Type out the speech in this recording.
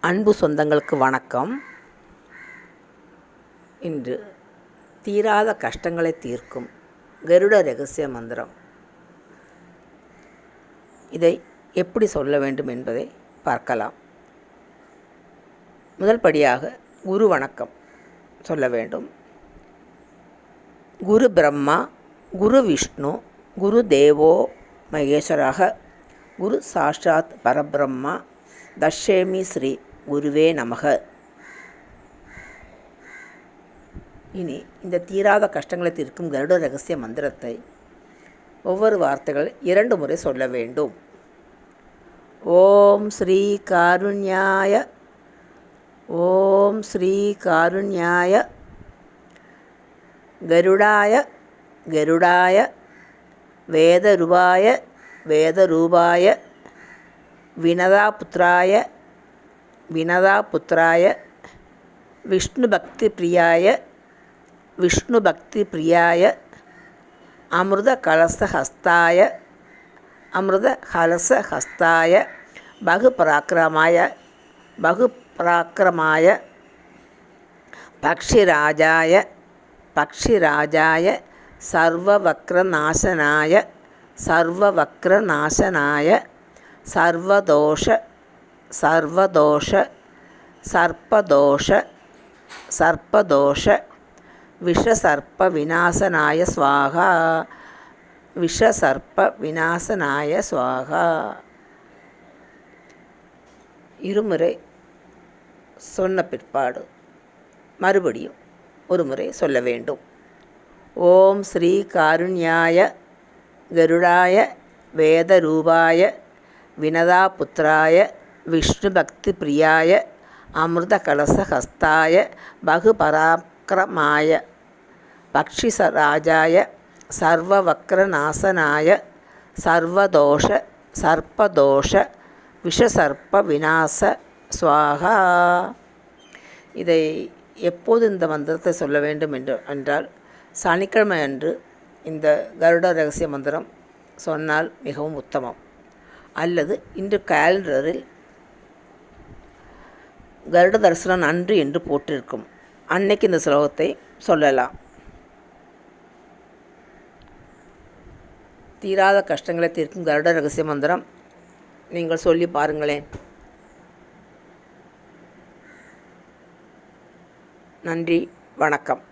அன்பு சொந்தங்களுக்கு வணக்கம். இன்று தீராத கஷ்டங்களை தீர்க்கும் கருட ரகசிய மந்திரம். இதை எப்படி சொல்ல வேண்டும் என்பதை பார்க்கலாம். முதல் படியாக குரு வணக்கம் சொல்ல வேண்டும். குரு பிரம்மா, குரு விஷ்ணு, குரு தேவோ மகேஸ்வரः, குரு சாட்சாத் பரபிரம்மா, தஷ்யமி ஸ்ரீ குருவே நமக. இனி இந்த தீராத கஷ்டங்களை தீர்க்கும் கருட ரகசிய மந்திரத்தை ஒவ்வொரு வார்த்தைகள் 2 முறை சொல்ல வேண்டும். ஓம் ஸ்ரீ காருண்யாய, ஓம் ஸ்ரீ காருண்யாய, கருடாய கருடாய, வேதரூபாய வேதரூபாய, வினதாபுத்ராய வினதாபுத்ராய, விஷ்ணுபக்தி பிரியாய விஷ்ணுபக்தி பிரியாய, அமிர்த கலசஹஸ்தாய அமிர்த கலசஹஸ்தாய, பகுபராக்கிரமாய பகுபராக்கிரமாய, பக்ஷிராஜாய பக்ஷிராஜாய, சர்வவக்ரநாசனாய சர்வவக்ரநாசனாய, சர்வதோஷ சர்வதோஷ சர்ப்பதோஷ சர்ப்பதோஷ, விஷசர்ப்ப விநாசனாய ஸ்வாகா விஷசர்ப்ப விநாசனாய ஸ்வாகா. இருமுறை சொன்ன பிற்பாடு மறுபடியும் ஒரு முறை சொல்ல வேண்டும். ஓம் ஸ்ரீ காருண்யாய கருடாய வேதரூபாய வினதாபுத்ராய விஷ்ணுபக்தி பிரியாய, அமிர்த கலசஹஸ்தாய பகுபராக்கிரமாய, பக்ஷிராஜாய சர்வவக்ரநாசனாய, சர்வதோஷ சர்ப்பதோஷ, விஷசர்ப்ப விநாச ஸ்வாகா. இதை எப்போது இந்த மந்திரத்தை சொல்ல வேண்டும் என்றால் சனிக்கிழமை அன்று இந்த கருட ரகசிய மந்திரம் சொன்னால் மிகவும் உத்தமம். அல்லது இன்று கேலண்டரில் கருட தரிசனம் அன்று என்று போட்டிருக்கும் அன்னைக்கு இந்த ஸ்லோகத்தை சொல்லலாம். தீராத கஷ்டங்களை தீர்க்கும் கருட ரகசிய மந்திரம் நீங்கள் சொல்லி பாருங்களேன். நன்றி, வணக்கம்.